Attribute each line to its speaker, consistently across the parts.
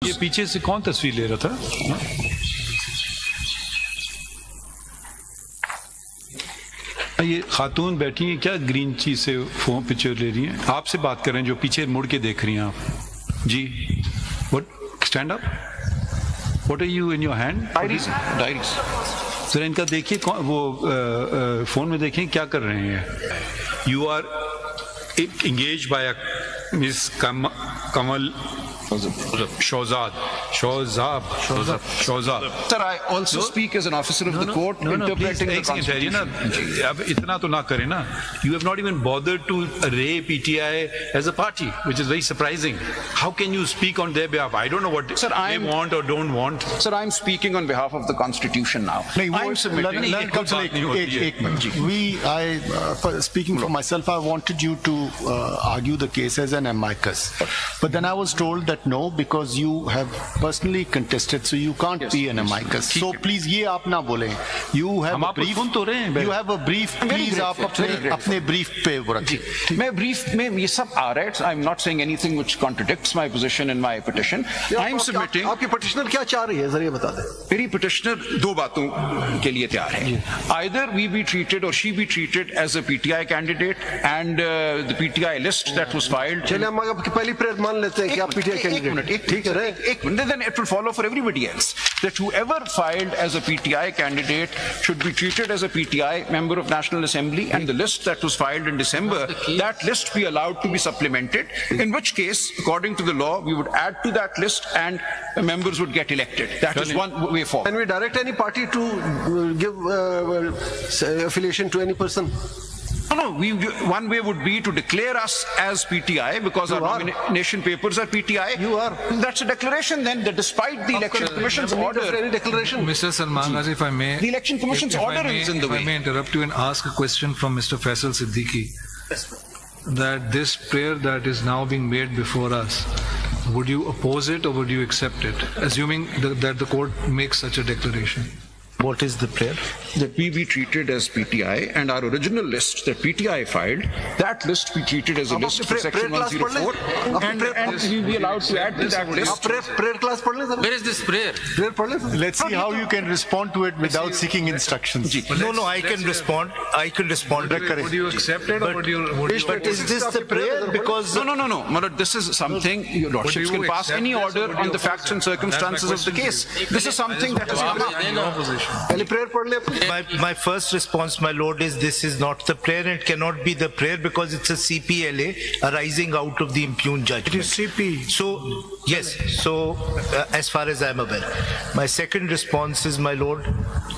Speaker 1: ये पीछे से कौन तस्वीर ले रहा था? ये खातून बैठी हैं क्या ग्रीन चीज से फोन पिक्चर ले रही हैं? आपसे बात कर रहे हैं जो पीछे मुड़ के देख रही हैं आप जी। What stand up, what are you in your hand?
Speaker 2: Diaries
Speaker 1: sir इनका देखिए वो फोन में देखिए क्या कर रहे हैं। You are engaged by Miss Kamal Shahzad.
Speaker 2: Sir, I also speak as an officer of the court interpreting the Constitution.
Speaker 1: अब इतना तो ना करें ना. You have not even bothered to array PTI as a party, which is very surprising. How can you speak on their behalf? I don't know what they want or don't want.
Speaker 2: Sir, I am speaking on behalf of the Constitution now. I am submitting.
Speaker 3: Speaking for myself, I wanted you to argue the case as an amicus, but then I was told that no, because you have personally contested, so you can't be an amicus. So please, ये आप ना बोलें. You have a brief. You have a brief. Please, आप अपने brief पे रखिए.
Speaker 2: मैं brief में ये सब आ रहा है. I'm not saying anything which contradicts my position in my petition. I'm submitting.
Speaker 4: आपकी petitioner क्या चाह रही है? जरा ये बता दें.
Speaker 2: मेरी petitioner दो बातों के लिए तैयार है. Either we be treated or she be treated as a PTI candidate and the PTI list that was filed.
Speaker 4: चलिए हम आपकी पहली प्रेयर मान लेते हैं कि आप PTI candidate.
Speaker 2: ठीक है. Then it will follow for everybody else that whoever filed as a PTI candidate should be treated as a PTI member of National Assembly, and the list that was filed in December, that list be allowed to be supplemented. In which case, according to the law, we would add to that list and members would get elected. That is one way forward.
Speaker 4: Can we direct any party to give affiliation to any person?
Speaker 2: No, one way would be to declare us as PTI because our nomination papers are PTI.
Speaker 4: You are.
Speaker 2: That's a declaration then that despite the Election Commission's order.
Speaker 4: Any declaration?
Speaker 5: Mr. Salman Ghazi, if I may.
Speaker 2: The Election Commission's order is in the way.
Speaker 5: If I may interrupt you and ask a question from Mr. Faisal Siddiqui. That this prayer that is now being made before us, would you oppose it or would you accept it? Assuming that the court makes such a declaration.
Speaker 4: What is the prayer?
Speaker 2: That we be treated as PTI and our original list that PTI filed, that list be treated as a list for section 104 and we be allowed to add to that list.
Speaker 4: Prayer class पढ़ लें.
Speaker 6: Where is this prayer?
Speaker 4: Prayer पढ़ लें.
Speaker 3: Let's see how you can respond to it without seeking instructions.
Speaker 7: No, I can respond. I can respond.
Speaker 5: Would you accept it or would you?
Speaker 7: But is this the prayer? Because
Speaker 2: No. Malad, this is something your lordships can pass any order on the facts and circumstances of the case. This is something that is
Speaker 5: opposition.
Speaker 7: My first response, my lord, is this is not the prayer and it cannot be the prayer because it's a CPLA arising out of the impugned judgment.
Speaker 3: It is CP.
Speaker 7: So, yes, so as far as I'm aware. My second response is, my lord,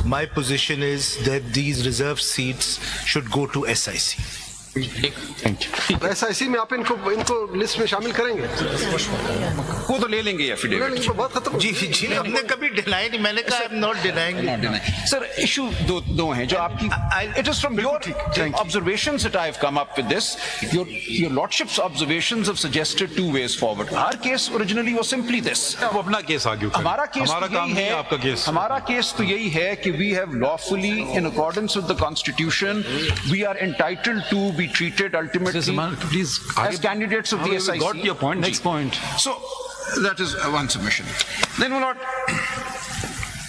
Speaker 7: my position is that these reserved seats should go to SIC.
Speaker 4: SIC में आप इनको list में शामिल करेंगे?
Speaker 2: वो तो ले लेंगे एफिडेविट.
Speaker 4: बात खत्म.
Speaker 7: जी हमने कभी डिनाई नहीं. मैंने कहा I'm not denying.
Speaker 2: Sir, issue दो हैं जो आपकी. It is from your observations that I have come up with this. Your lordship's observations have suggested two ways forward. Our case originally was simply this.
Speaker 1: वो अपना case आगे करें.
Speaker 2: हमारा case
Speaker 1: हमारा काम नहीं है आपका केस.
Speaker 2: हमारा केस तो यही है कि we have lawfully, in accordance with the Constitution, we are entitled to be treated ultimately as candidates of the SIC.
Speaker 1: Got your point. Next point.
Speaker 2: So that is one submission. Then, my lord,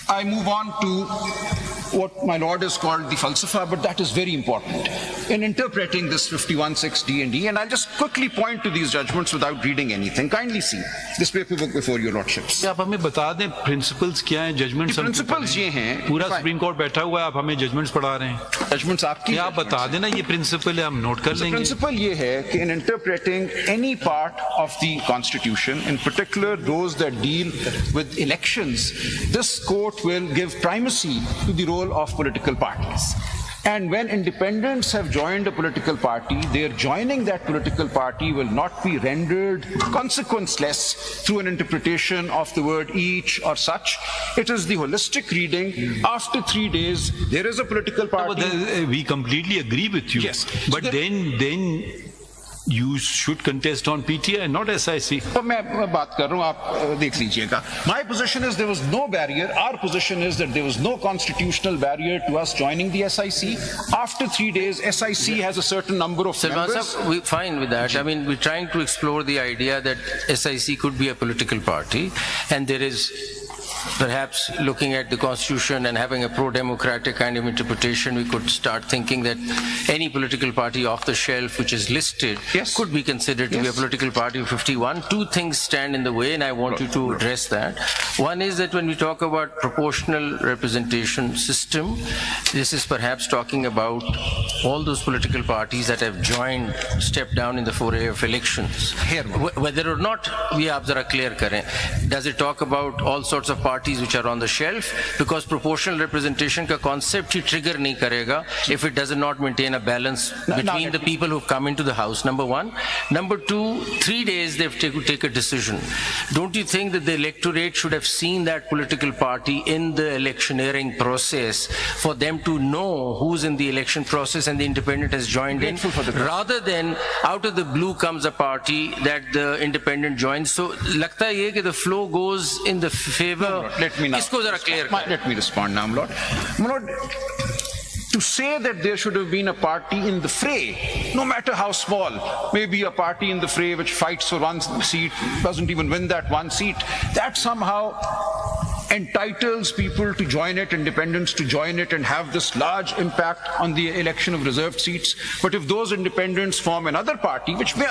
Speaker 2: I move on to what my lord has called the falsafa, but that is very important in interpreting this 51(6) D&E, and I'll just quickly point to these judgments without reading anything. Kindly see this paperwork before your lordships.
Speaker 1: आप हमें बता दें principles क्या हैं, judgements.
Speaker 2: Principles ये हैं.
Speaker 1: पूरा supreme court बैठा हुआ है, आप हमें जजमेंट्स पढ़ा रहे हैं.
Speaker 2: जजमेंट्स आपकी.
Speaker 1: आप बता देना ये प्रिंसिपल है, हम नोट कर लेंगे.
Speaker 2: प्रिंसिपल ये है कि in interpreting any part of the Constitution, in particular those that deal with elections, this court will give primacy to the role of political parties. And when independents have joined a political party, their joining that political party will not be rendered consequenceless through an interpretation of the word each or such. It is the holistic reading. After 3 days, there is a political party.
Speaker 1: We completely agree with you.
Speaker 2: Yes.
Speaker 1: But then You should contest on PTI, not SIC.
Speaker 2: तो मैं बात कर रहा हूँ, आप देख लीजिएगा. My position is there was no barrier. Our position is that there was no constitutional barrier to us joining the SIC. After 3 days, SIC has a certain number of members.
Speaker 6: We're fine with that. I mean, we're trying to explore the idea that SIC could be a political party, and there is perhaps looking at the Constitution and having a pro-democratic kind of interpretation, we could start thinking that any political party off the shelf which is listed could be considered to be a political party of 51. Two things stand in the way, and I want you to address that. One is that when we talk about proportional representation system, this is perhaps talking about all those political parties that have joined, stepped down in the foray of elections. Whether or not we are clear kare. Does it talk about all sorts of parties which are on the shelf? Because proportional representation ka concept he trigger नहीं करेगा if it does not maintain a balance between the people who've come into the house, number one. Number two, 3 days they've to take a decision. Don't you think that the electorate should have seen that political party in the electioneering process for them to know who's in the election process and the independent has joined in, rather than out of the blue comes a party that the independent joins? So लगता है ये कि the flow goes in the favor.
Speaker 2: Let me now. Let me respond now, Lord. To say that there should have been a party in the fray, no matter how small, maybe a party in the fray which fights for one seat, doesn't even win that one seat, that somehow entitles people to join it, independents to join it, and have this large impact on the election of reserved seats. But if those independents form another party, which may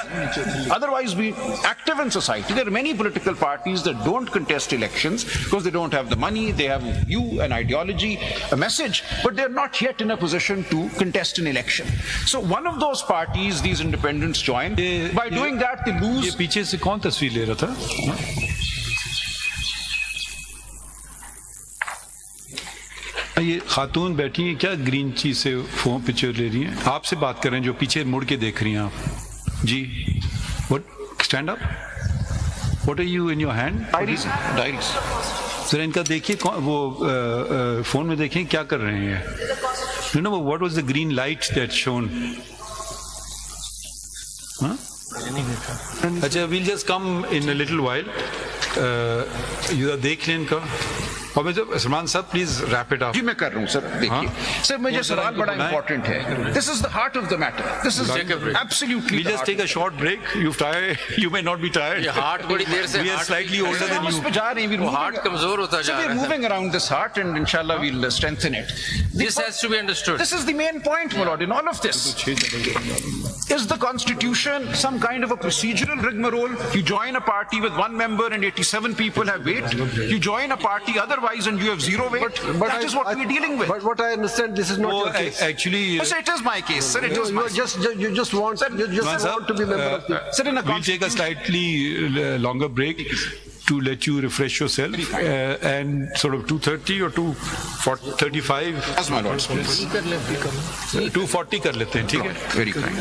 Speaker 2: otherwise be active in society, there are many political parties that don't contest elections because they don't have the money, they have a view, an ideology, a message, but they're not yet in a position to contest an election. So one of those parties, these independents join. By doing that, they lose.
Speaker 1: ये पीछे से कौन तस्वीर ले रहा था? ये खातून बैठी हैं क्या ग्रीन चीज से फोन पिक्चर ले रही हैं? आपसे बात कर रहे हैं, जो पीछे मुड़ के देख रही हैं आप जी. What stand up? What are you in your hand?
Speaker 2: Diaries.
Speaker 1: Sir इनका देखिए, वो फोन में देखिए क्या कर रहे हैं. You know what was the green light that shone? अच्छा, we'll just come in a little while. यू देख लें इनका. और सलमान साहब प्लीज रैप इट अप.
Speaker 2: जी मैं कर रहा हूँ सर. देखिए सर, मुझे सवाल बड़ा इंपॉर्टेंट है. This is the heart of the matter. This is absolutely.
Speaker 1: We just take a short break. You may not be tired.
Speaker 6: ये हार्ट बड़ी देर से.
Speaker 1: We are slightly older than you.
Speaker 2: जा रहे हैं.
Speaker 6: वो हार्ट कमजोर होता जा रहा है.
Speaker 2: We are moving around this heart, and inshallah we'll strengthen it.
Speaker 6: This has to be understood.
Speaker 2: This is the main point, my lord, in all of this. Is the Constitution some kind of a procedural rigmarole? You join a party with one member and 87 people have weight. You join a party otherwise and you have zero weight. But that is what we're dealing with.
Speaker 4: But what I understand, this is not your case.
Speaker 1: Actually,
Speaker 2: yes, it is my case, sir. It is my case.
Speaker 4: You just want to be member of the...
Speaker 2: Sir, in a
Speaker 1: we'll take a slightly longer break to let you refresh yourself, and sort of 2:30 or 2:35.
Speaker 2: As my lords, please.
Speaker 1: 2:40 कर लेते हैं, ठीक है?
Speaker 2: Very kind.